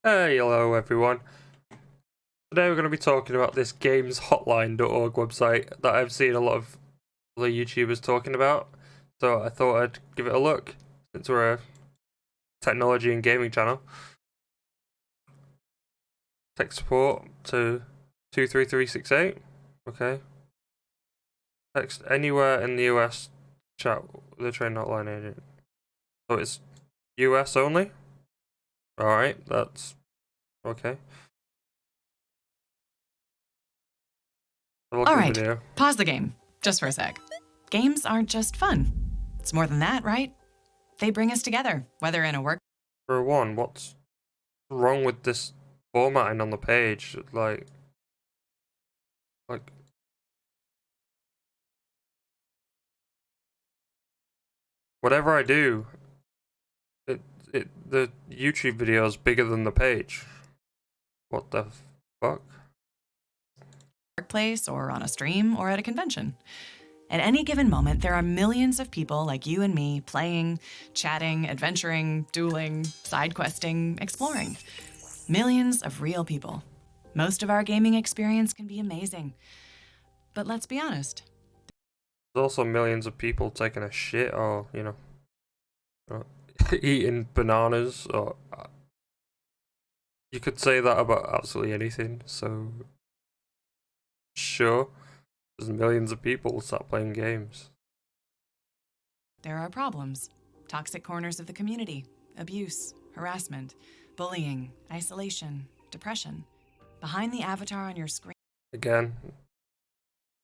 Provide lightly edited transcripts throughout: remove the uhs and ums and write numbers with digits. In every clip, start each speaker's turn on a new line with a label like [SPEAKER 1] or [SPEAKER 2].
[SPEAKER 1] Hey, hello everyone. Today we're going to be talking about this gameshotline.org website that I've seen a lot of other YouTubers talking about. So I thought I'd give it a look, since we're a technology and gaming channel. Tech support to 23368. Okay. Text anywhere in the US, chat with the train hotline agent. So it's US only? Alright, that's okay.
[SPEAKER 2] All right, pause the game, just for a sec. Games aren't just fun. It's more than that, right? They bring us together, whether in a work...
[SPEAKER 1] For one, what's wrong with this formatting on the page? Like whatever I do, the YouTube video is bigger than the page. What the fuck?
[SPEAKER 2] Workplace or on a stream or at a convention. At any given moment, there are millions of people like you and me playing, chatting, adventuring, dueling, side questing, exploring. Millions of real people. Most of our gaming experience can be amazing. But let's be honest.
[SPEAKER 1] There's also millions of people taking a shit or, eating bananas, or you could say that about absolutely anything. So sure, there's millions of people sat playing games.
[SPEAKER 2] There are problems. Toxic corners of the community, abuse, harassment, bullying, isolation, depression. Behind the avatar on your screen.
[SPEAKER 1] Again,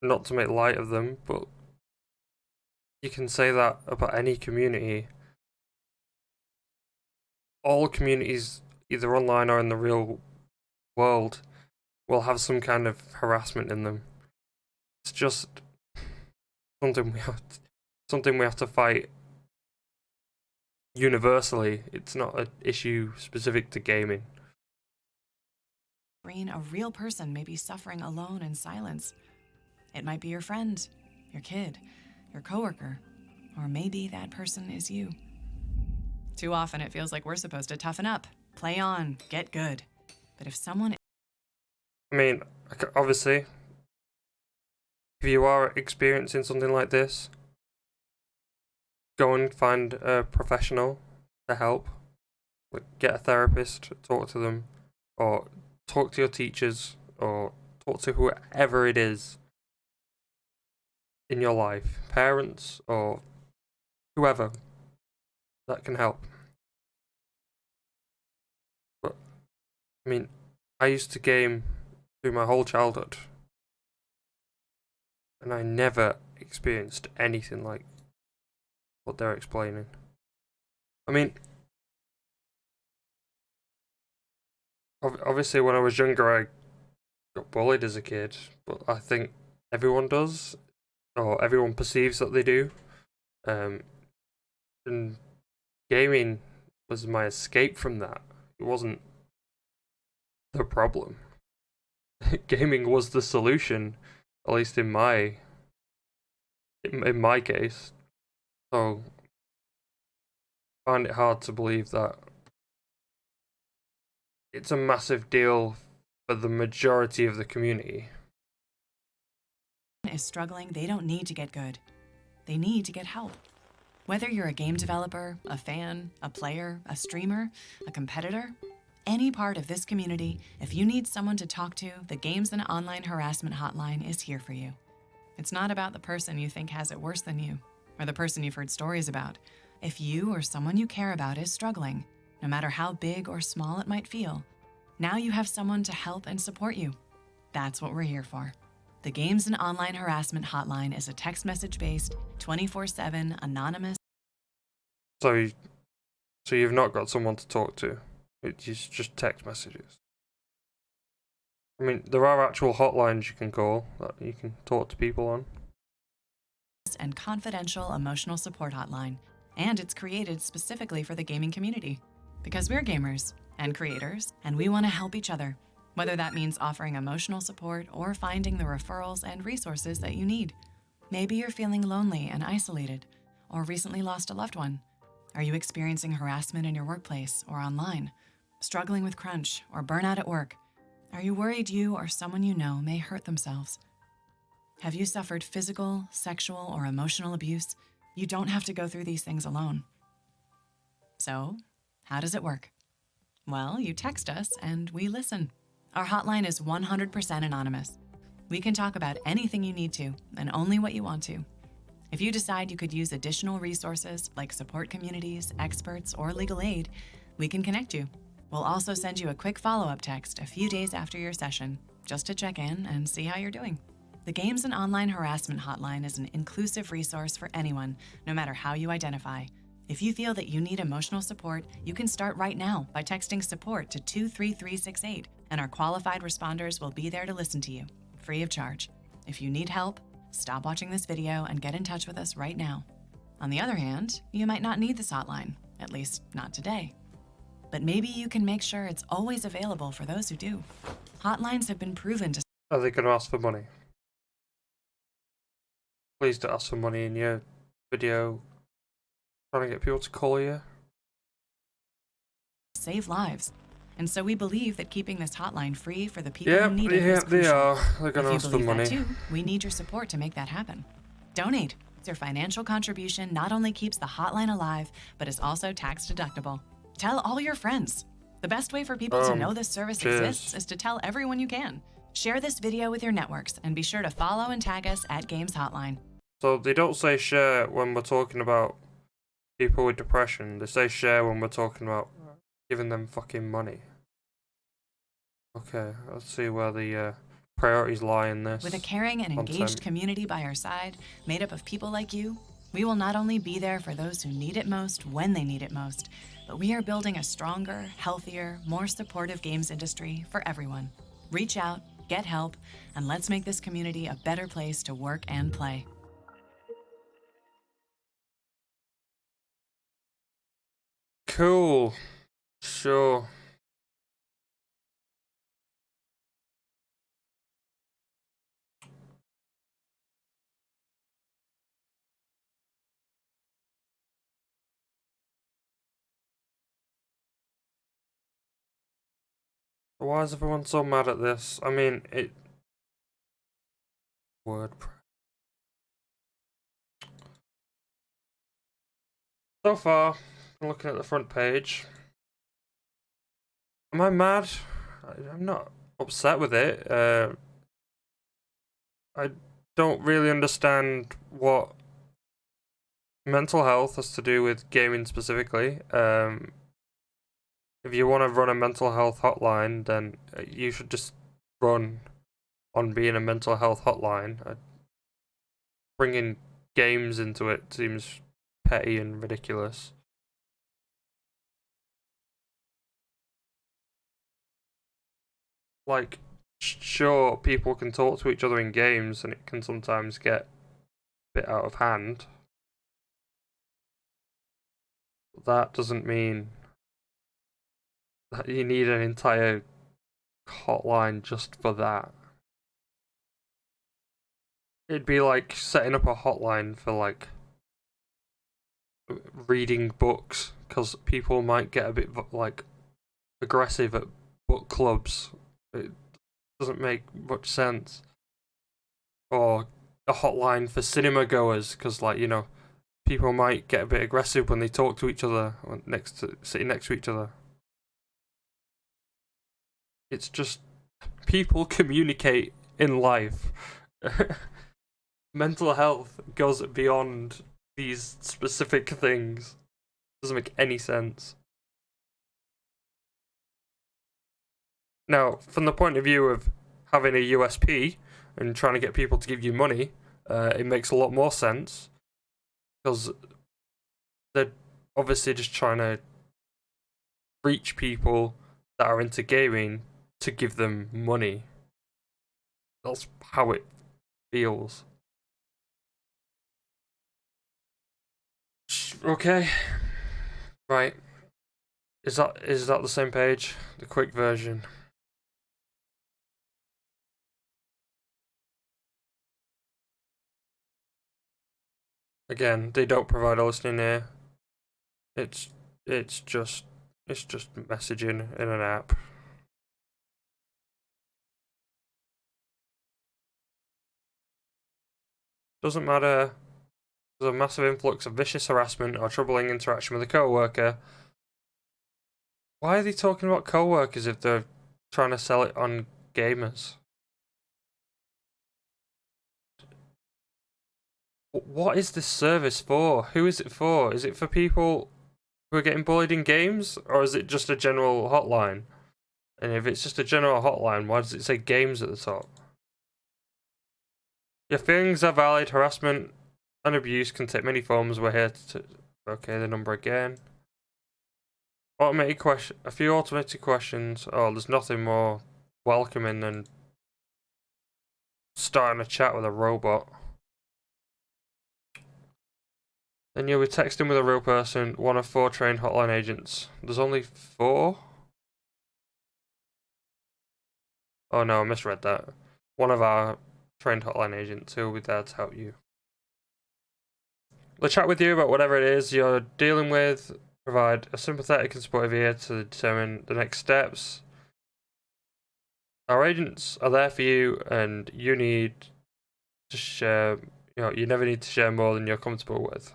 [SPEAKER 1] not to make light of them, but you can say that about any community. All communities, either online or in the real world, will have some kind of harassment in them. It's just something we have to fight universally. It's not an issue specific to gaming.
[SPEAKER 2] A real person may be suffering alone in silence. It might be your friend, your kid, your coworker, or maybe that person is you. Too often it feels like we're supposed to toughen up, play on, get good. But if someone...
[SPEAKER 1] I mean, obviously, if you are experiencing something like this, go and find a professional to help. Get a therapist, talk to them, or talk to your teachers, or talk to whoever it is in your life, parents or whoever that can help. But I mean, I used to game through my whole childhood, and I never experienced anything like what they're explaining. I mean, obviously when I was younger I got bullied as a kid, but I think everyone does, or everyone perceives that they do. And gaming was my escape from that. It wasn't the problem. Gaming was the solution, at least in my case. So I find it hard to believe that it's a massive deal for the majority of the community.
[SPEAKER 2] Is struggling, they don't need to get good. They need to get help. Whether you're a game developer, a fan, a player, a streamer, a competitor, any part of this community, if you need someone to talk to, the Games and Online Harassment Hotline is here for you. It's not about the person you think has it worse than you, or the person you've heard stories about. If you or someone you care about is struggling, no matter how big or small it might feel, now you have someone to help and support you. That's what we're here for. The Games and Online Harassment Hotline is a text message-based, 24/7, anonymous...
[SPEAKER 1] So you've not got someone to talk to? It's just text messages? I mean, there are actual hotlines you can call that you can talk to people on.
[SPEAKER 2] ...and confidential emotional support hotline. And it's created specifically for the gaming community. Because we're gamers and creators, and we want to help each other. Whether that means offering emotional support or finding the referrals and resources that you need. Maybe you're feeling lonely and isolated, or recently lost a loved one. Are you experiencing harassment in your workplace or online? struggling with crunch, or burnout at work? Are you worried you or someone you know may hurt themselves? Have you suffered physical, sexual, or emotional abuse? You don't have to go through these things alone. So, how does it work? Well, you text us and we listen. Our hotline is 100% anonymous. We can talk about anything you need to and only what you want to. If you decide you could use additional resources like support communities, experts, or legal aid, we can connect you. We'll also send you a quick follow-up text a few days after your session, just to check in and see how you're doing. The Games and Online Harassment Hotline is an inclusive resource for anyone, no matter how you identify. If you feel that you need emotional support, you can start right now by texting support to 23368, and our qualified responders will be there to listen to you, free of charge. If you need help, stop watching this video and get in touch with us right now. On the other hand, you might not need this hotline, at least not today. But maybe you can make sure it's always available for those who do. Hotlines have been proven to...
[SPEAKER 1] Are they going to ask for money? Please don't ask for money in your video. Trying to get people to call you.
[SPEAKER 2] save lives. And so we believe that keeping this hotline free for the people who need it is crucial.
[SPEAKER 1] They are. They're going to
[SPEAKER 2] If
[SPEAKER 1] ask
[SPEAKER 2] you
[SPEAKER 1] for
[SPEAKER 2] believe
[SPEAKER 1] money.
[SPEAKER 2] that too, we need your support to make that happen. Donate. Your financial contribution not only keeps the hotline alive, but is also tax deductible. Tell all your friends. The best way for people to know this service exists is to tell everyone you can. Share this video with your networks and be sure to follow and tag us at Games Hotline.
[SPEAKER 1] So they don't say share when we're talking about people with depression. They say share when we're talking about giving them fucking money. Okay, let's see where the priorities lie in this.
[SPEAKER 2] With a caring and engaged community by our side, made up of people like you, we will not only be there for those who need it most when they need it most, but we are building a stronger, healthier, more supportive games industry for everyone. Reach out, get help, and let's make this community a better place to work and play.
[SPEAKER 1] Cool. Sure. Why is everyone so mad at this? I mean, WordPress. So far, I'm looking at the front page. Am I mad? I'm not upset with it. I don't really understand what mental health has to do with gaming specifically. If you want to run a mental health hotline, then you should just run on being a mental health hotline. Bringing games into it seems petty and ridiculous. Like, sure, people can talk to each other in games, and it can sometimes get a bit out of hand. That doesn't mean that you need an entire hotline just for that. It'd be like setting up a hotline for like reading books, because people might get a bit like aggressive at book clubs. It doesn't make much sense. Or a hotline for cinema goers, because like, you know, people might get a bit aggressive when they talk to each other sitting next to each other. It's just people communicate in life. Mental health goes beyond these specific things. Doesn't make any sense. Now, from the point of view of having a USP and trying to get people to give you money, it makes a lot more sense, because they're obviously just trying to reach people that are into gaming to give them money. That's how it feels. Okay. Right. Is that the same page? The quick version. Again, they don't provide a listening ear. It's just It's just messaging in an app. Doesn't matter. There's a massive influx of vicious harassment or troubling interaction with a co-worker. Why are they talking about co-workers if they're trying to sell it on gamers? What is this service for? Who is it for? Is it for people who are getting bullied in games? Or is it just a general hotline? And if it's just a general hotline, why does it say games at the top? Your feelings are valid. Harassment and abuse can take many forms. We're here to... Okay, the number again. Automated question. A few automated questions. Oh, there's nothing more welcoming than starting a chat with a robot. Then you'll be texting with a real person, one of 4 trained hotline agents. There's only 4? Oh no, I misread that. One of our trained hotline agents who will be there to help you. They'll chat with you about whatever it is you're dealing with, provide a sympathetic and supportive ear to determine the next steps. Our agents are there for you, and you need to share, you never need to share more than you're comfortable with.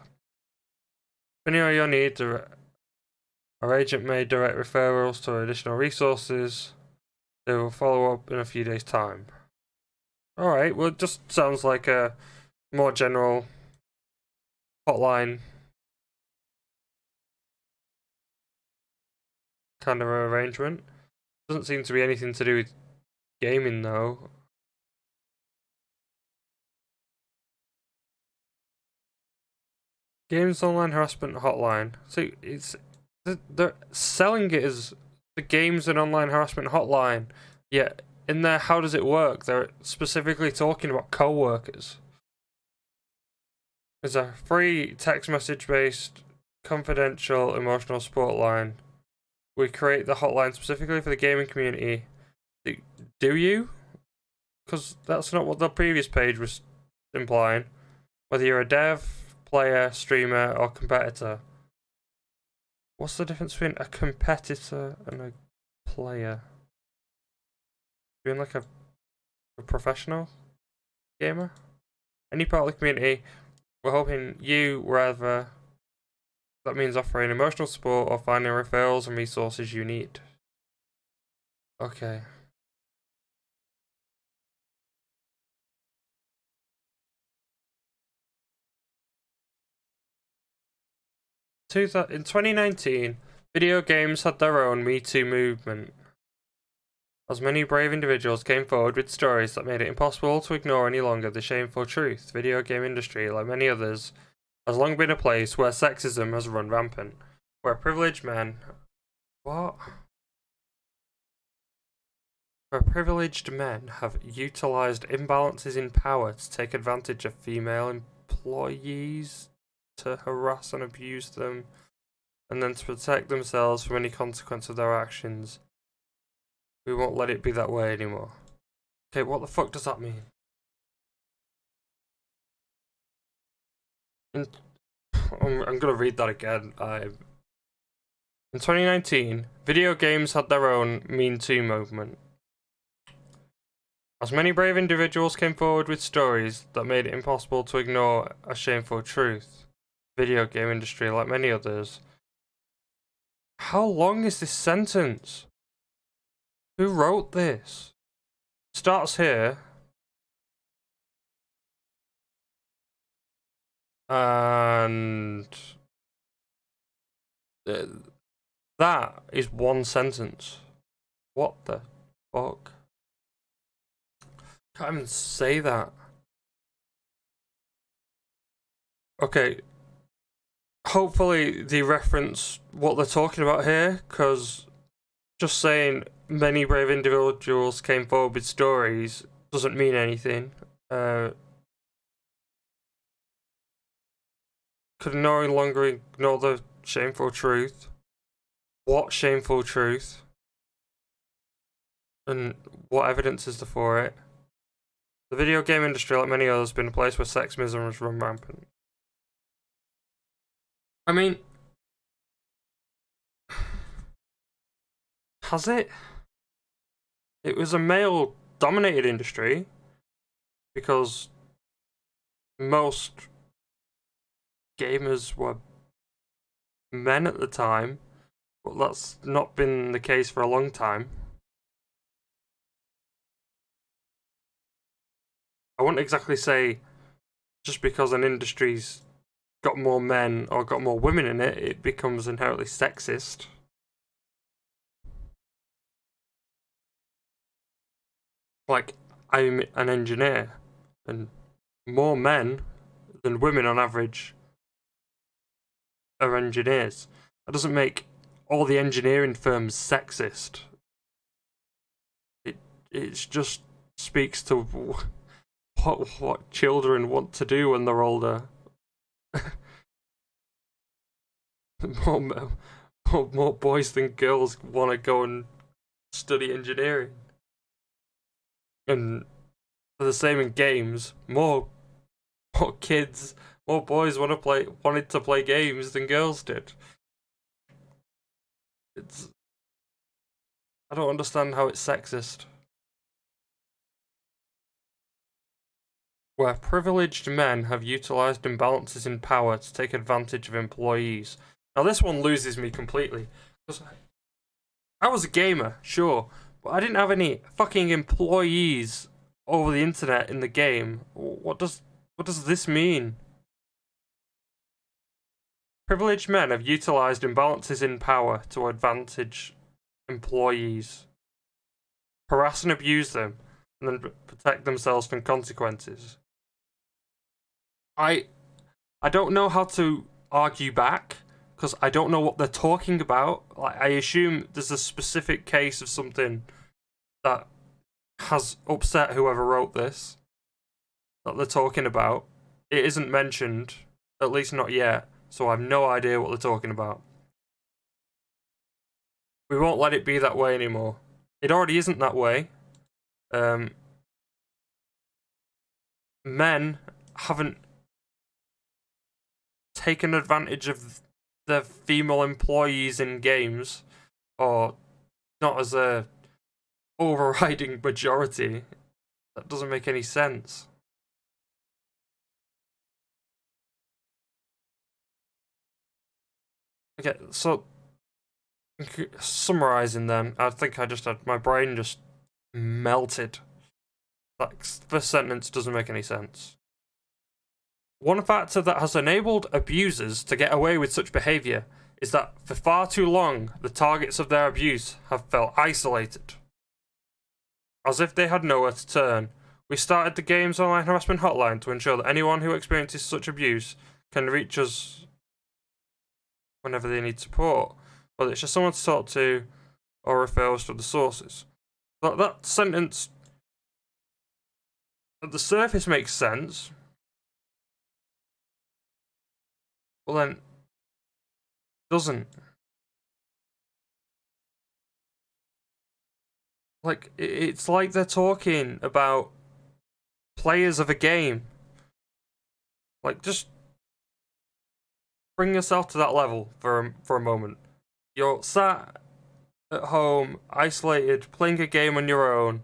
[SPEAKER 1] Depending on your needs, our agent may direct referrals to additional resources. They will follow up in a few days' time. Alright, well, it just sounds like a more general hotline kind of arrangement. Doesn't seem to be anything to do with gaming, though. Games Online Harassment Hotline. So they're selling it as the Games and Online Harassment Hotline. Yet in there, how does it work? They're specifically talking about co-workers. It's a free text message based confidential emotional support line. We create the hotline specifically for the gaming community. Do you? Because that's not what the previous page was implying. Whether you're a dev, player, streamer, or competitor. What's the difference between a competitor and a player? Being like a professional gamer? Any part of the community, we're hoping you, wherever that means, offering emotional support or finding referrals and resources you need. Okay. In 2019, video games had their own Me Too movement, as many brave individuals came forward with stories that made it impossible to ignore any longer the shameful truth. The video game industry, like many others, has long been a place where sexism has run rampant, where privileged men... What? Where privileged men have utilized imbalances in power to take advantage of female employees, to harass and abuse them, and then to protect themselves from any consequence of their actions. We won't let it be that way anymore. Okay, what the fuck does that mean? I'm gonna read that again. In 2019, video games had their own Me Too movement, as many brave individuals came forward with stories that made it impossible to ignore a shameful truth. Video game industry, like many others. How long is this sentence? Who wrote this? Starts here. And that is one sentence. What the fuck? Can't even say that. Okay. Hopefully they reference what they're talking about here, because just saying many brave individuals came forward with stories doesn't mean anything. Could no longer ignore the shameful truth. What shameful truth? And what evidence is there for it? The video game industry, like many others, has been a place where sexism has run rampant. I mean, Has it? It was a male-dominated industry because most gamers were men at the time, but that's not been the case for a long time. I wouldn't exactly say just because an industry's got more men or got more women in it, it becomes inherently sexist. Like, I'm an engineer, and more men than women on average are engineers. That doesn't make all the engineering firms sexist. It just speaks to what children want to do when they're older. more, more boys than girls want to go and study engineering. And the same in games. More kids, more boys wanted to play games than girls did. I don't understand how it's sexist. Where privileged men have utilised imbalances in power to take advantage of employees. Now this one loses me completely. Because I was a gamer, sure, but I didn't have any fucking employees over the internet in the game. What does this mean? Privileged men have utilised imbalances in power to advantage employees, harass and abuse them, and then protect themselves from consequences. I don't know how to argue back because I don't know what they're talking about. Like, I assume there's a specific case of something that has upset whoever wrote this that they're talking about. It isn't mentioned, at least not yet, so I have no idea what they're talking about. We won't let it be that way anymore. It already isn't that way. Men haven't taken advantage of the female employees in games, or not as a overriding majority. That doesn't make any sense. Okay, so summarizing then, I think I just had my brain just melted. That first sentence doesn't make any sense. One factor that has enabled abusers to get away with such behaviour is that for far too long the targets of their abuse have felt isolated. As if they had nowhere to turn, we started the game's online harassment hotline to ensure that anyone who experiences such abuse can reach us whenever they need support, whether it's just someone to talk to or refer us to the sources. That sentence at the surface makes sense. Well then, doesn't. Like, it's like they're talking about players of a game. Like, just bring yourself to that level for a moment. You're sat at home, isolated, playing a game on your own.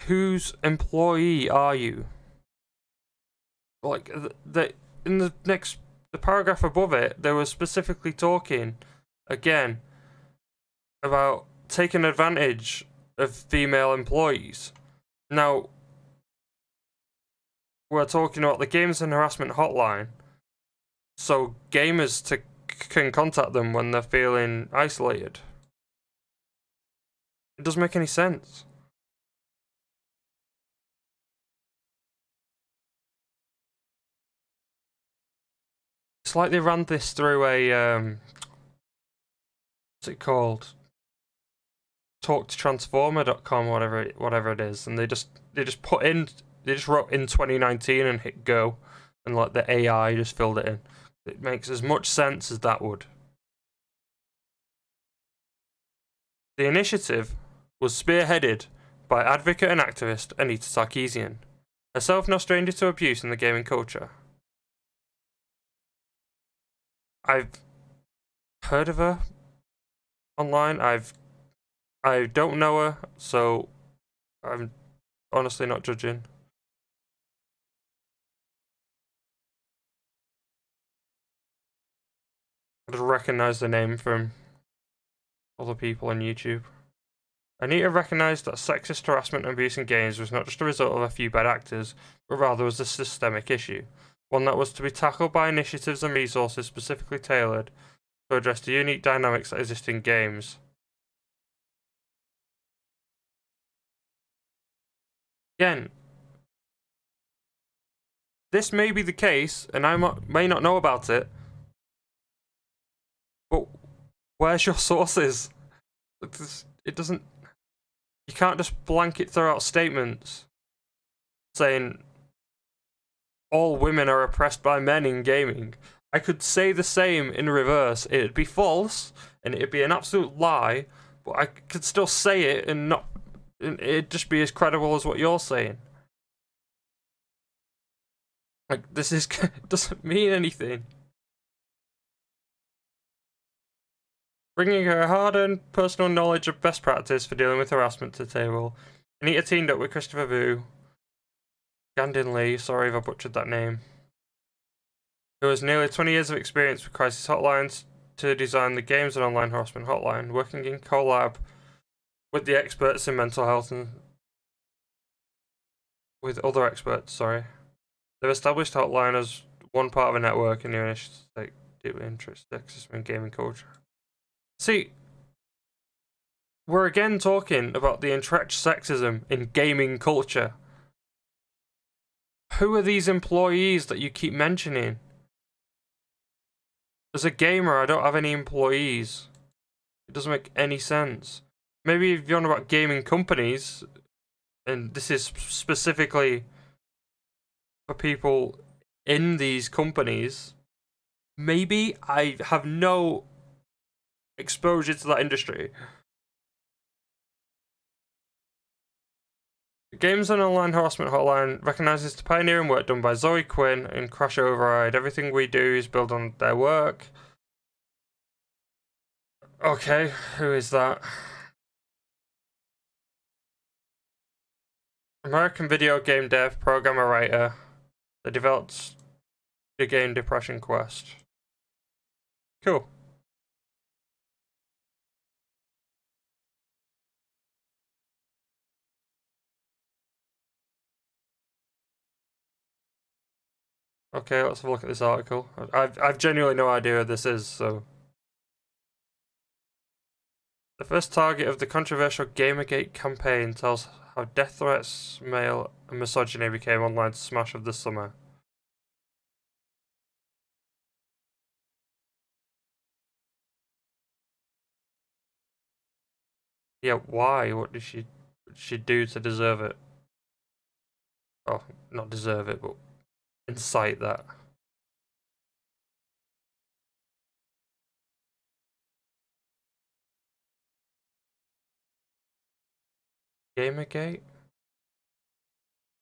[SPEAKER 1] Whose employee are you? Like, in the paragraph above it, they were specifically talking, again, about taking advantage of female employees. Now, we're talking about the Games and Harassment Hotline, so gamers can contact them when they're feeling isolated. It doesn't make any sense. It's like they ran this through a what's it called? TalkToTransformer.com, whatever it is, and they just wrote in 2019 and hit go, and like the AI just filled it in. It makes as much sense as that would. The initiative was spearheaded by advocate and activist Anita Sarkeesian, herself no stranger to abuse in the gaming culture. I've heard of her online. I don't know her, so I'm honestly not judging. I just recognize the name from other people on YouTube. Anita recognised that sexist harassment and abuse in games was not just a result of a few bad actors, but rather was a systemic issue, one that was to be tackled by initiatives and resources specifically tailored to address the unique dynamics that exist in games. Again, this may be the case, and I may not know about it, but where's your sources? It doesn't. You can't just blanket throw out statements saying all women are oppressed by men in gaming. I could say the same in reverse. It'd be false and it'd be an absolute lie, but I could still say it and not. It'd just be as credible as what you're saying. Like, this is doesn't mean anything. Bringing her hard-earned personal knowledge of best practice for dealing with harassment to the table, Anita teamed up with Christopher Vu, Gandin Lee, sorry if I butchered that name, who has nearly 20 years of experience with crisis hotlines, to design the games and online harassment hotline, working in collab with the experts in mental health and with other experts, sorry. They've established hotline as one part of a network in new initiatives like deep interest, sexism, and gaming culture. See, we're again talking about the entrenched sexism in gaming culture. Who are these employees that you keep mentioning? As a gamer, I don't have any employees. It doesn't make any sense. Maybe if you're on about gaming companies, and this is specifically for people in these companies, maybe I have no exposure to that industry. The Games and Online Harassment Hotline recognises the pioneering work done by Zoe Quinn in Crash Override. Everything we do is built on their work. Okay, who is that? American video game dev, programmer, writer. They developed the game Depression Quest. Cool. Okay, let's have a look at this article. I've genuinely no idea what this is, so. The first target of the controversial Gamergate campaign tells how death threats, male, and misogyny became online smash of the summer. Yeah, why? What did she do to deserve it? Oh, not deserve it, but incite that. Gamergate?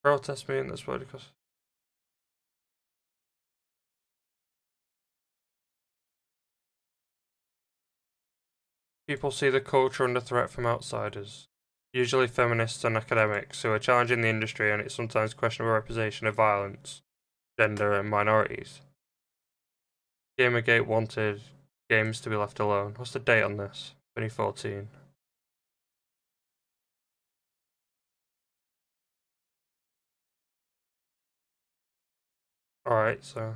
[SPEAKER 1] Protest movement that's what because people see the culture under threat from outsiders, usually feminists and academics, who are challenging the industry and its sometimes questionable representation of violence, gender, and minorities. Gamergate wanted games to be left alone. What's the date on this? 2014. Alright, so.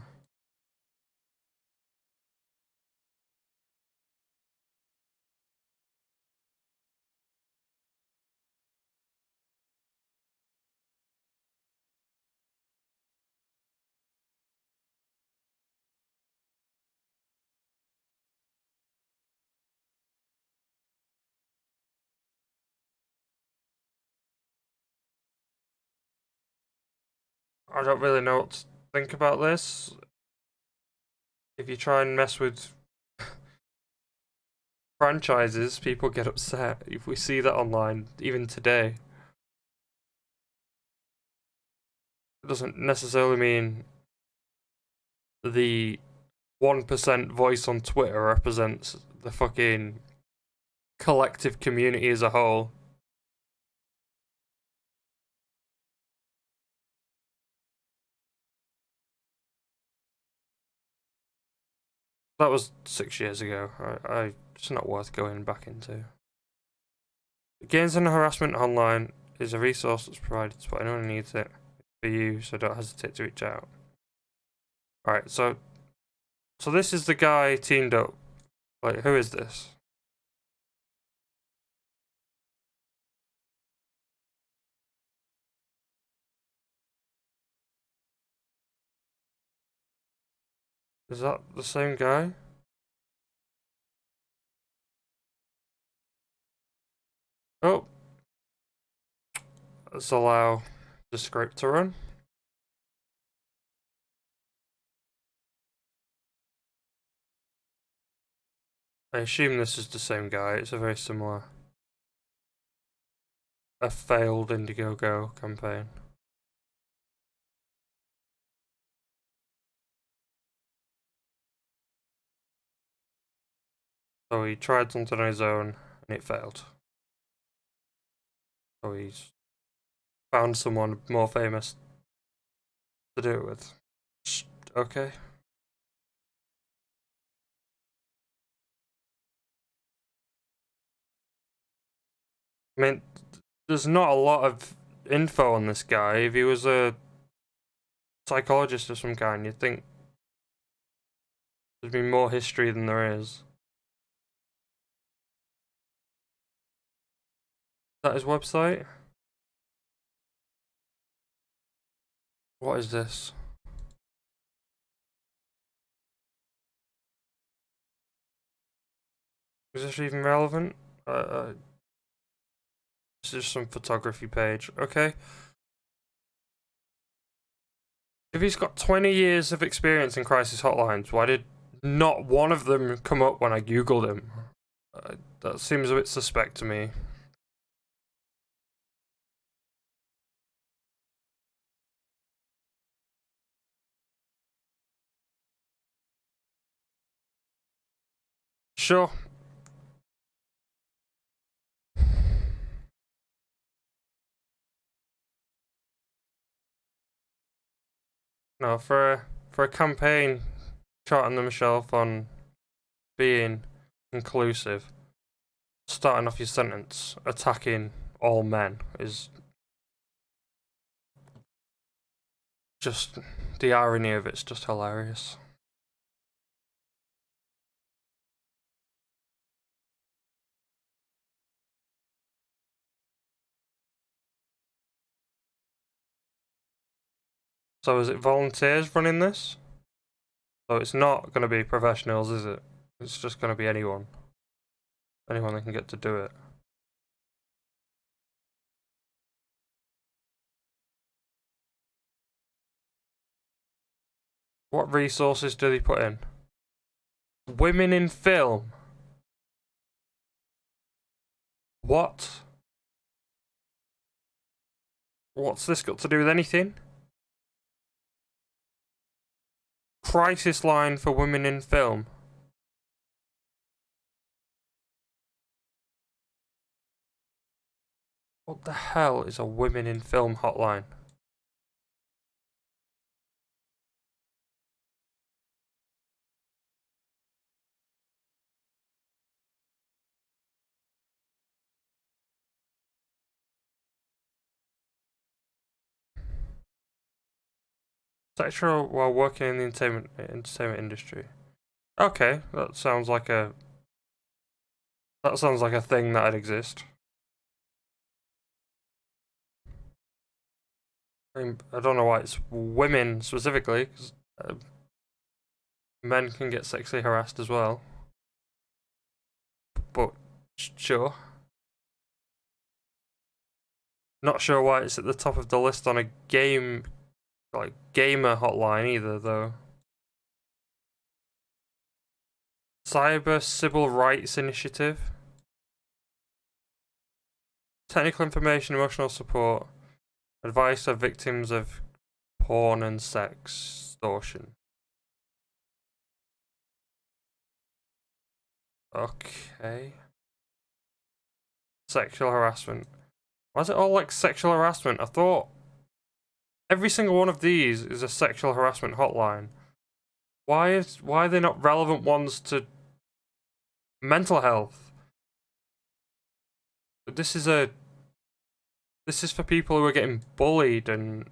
[SPEAKER 1] I don't really know what to think about this. If you try and mess with franchises, people get upset. If we see that online, even today. It doesn't necessarily mean the 1% voice on Twitter represents the fucking collective community as a whole. That was 6 years ago. It's not worth going back into. Games and harassment online is a resource that's provided to anyone who needs it for you, so don't hesitate to reach out. Alright, so this is the guy teamed up. Like, who is this? Is that the same guy? Oh. Let's allow the script to run. I assume this is the same guy. It's a very similar... a failed Indiegogo campaign. So he tried something on his own and it failed. So he's found someone more famous to do it with. Okay. I mean, there's not a lot of info on this guy. If he was a psychologist of some kind, you'd think there'd be more history than there is. Is that his website? What is this? Is this even relevant? This is some photography page. Okay. If he's got 20 years of experience in crisis hotlines, why did not one of them come up when I googled him? That seems a bit suspect to me. Sure. No, for a campaign charting themselves on being inclusive, starting off your sentence attacking all men is just, the irony of it's just hilarious. So is it volunteers running this? So it's not going to be professionals, is it? It's just going to be anyone. Anyone that can get to do it. What resources do they put in? Women in film. What? What's this got to do with anything? Crisis line for women in film. What the hell is a women in film hotline? Sexual while working in the entertainment industry. Okay, that sounds like a thing that'd exist. I don't know why it's women specifically, because men can get sexually harassed as well. But sure. Not sure why it's at the top of the list on a gamer hotline either, though. Cyber Civil Rights Initiative. Technical information, emotional support, advice for victims of porn and sex extortion. Okay. sexual harassment. Why is it all like sexual harassment? I thought every single one of these is a sexual harassment hotline. Why are they not relevant ones to mental health? This is for people who are getting bullied and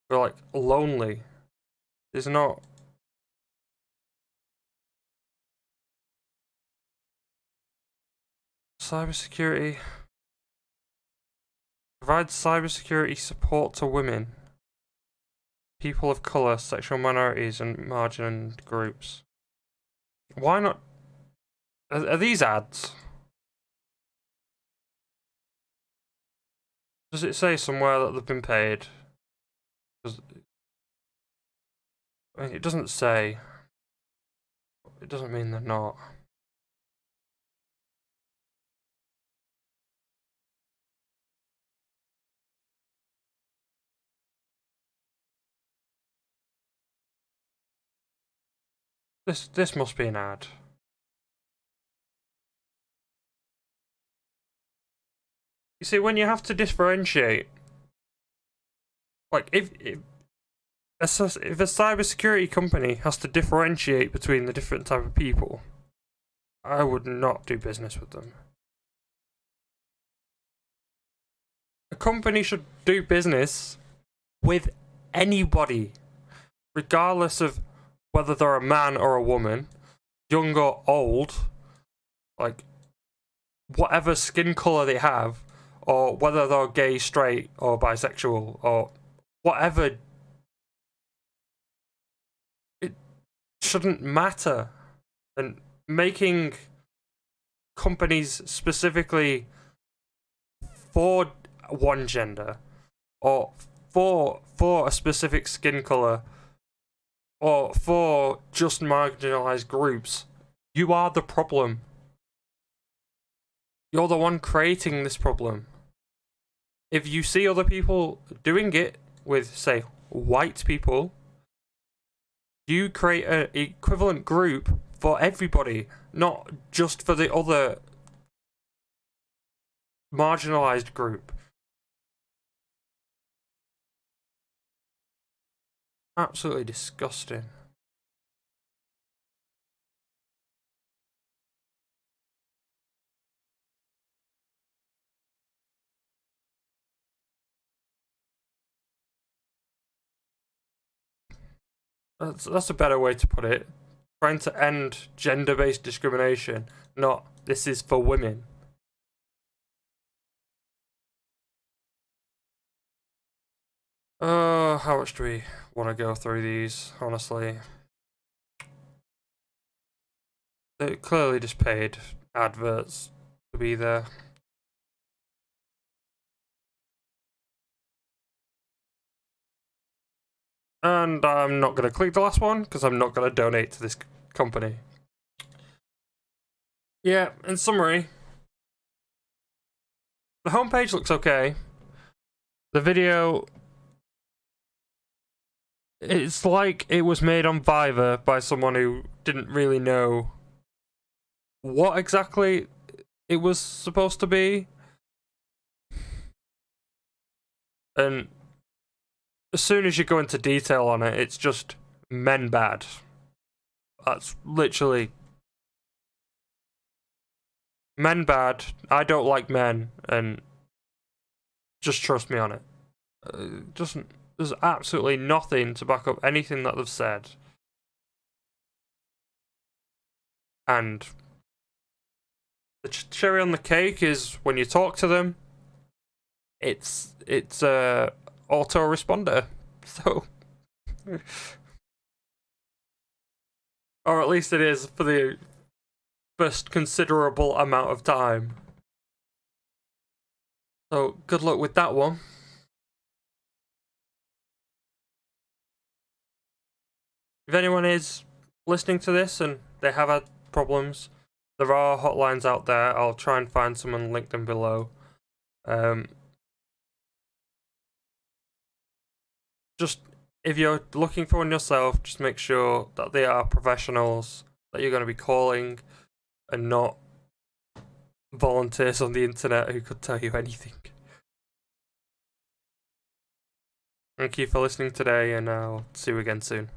[SPEAKER 1] who are like lonely. It's not. Cybersecurity. Provide cybersecurity support to women, people of colour, sexual minorities, and marginalised groups. Why not? Are these ads? Does it say somewhere that they've been paid? I mean, it doesn't say. It doesn't mean they're not. This must be an ad. You see, when you have to differentiate, like if a cybersecurity company has to differentiate between the different type of people, I would not do business with them. A company should do business with anybody, regardless of whether they're a man or a woman, young or old, like whatever skin color they have, or whether they're gay, straight, or bisexual, or whatever. It shouldn't matter. And making companies specifically for one gender, or for a specific skin color, or for just marginalized groups, you are the problem. You're the one creating this problem. If you see other people doing it with, say, white people, you create an equivalent group for everybody, not just for the other marginalized group. Absolutely disgusting. That's a better way to put it. Trying to end gender-based discrimination, not this is for women. How much do we want to go through these, honestly? They clearly just paid adverts to be there. And I'm not going to click the last one because I'm not going to donate to this company. Yeah, in summary, the homepage looks okay. The video, it's like it was made on Fiverr by someone who didn't really know what exactly it was supposed to be. And as soon as you go into detail on it, it's just men bad. That's literally men bad. I don't like men, and just trust me on it. There's absolutely nothing to back up anything that they've said. And the cherry on the cake is when you talk to them, it's a autoresponder. So, or at least it is for the first considerable amount of time. So good luck with that one. If anyone is listening to this and they have had problems, there are hotlines out there. I'll try and find some and link them below. Just if you're looking for one yourself, just make sure that they are professionals that you're going to be calling, and not volunteers on the internet who could tell you anything. Thank you for listening today, and I'll see you again soon.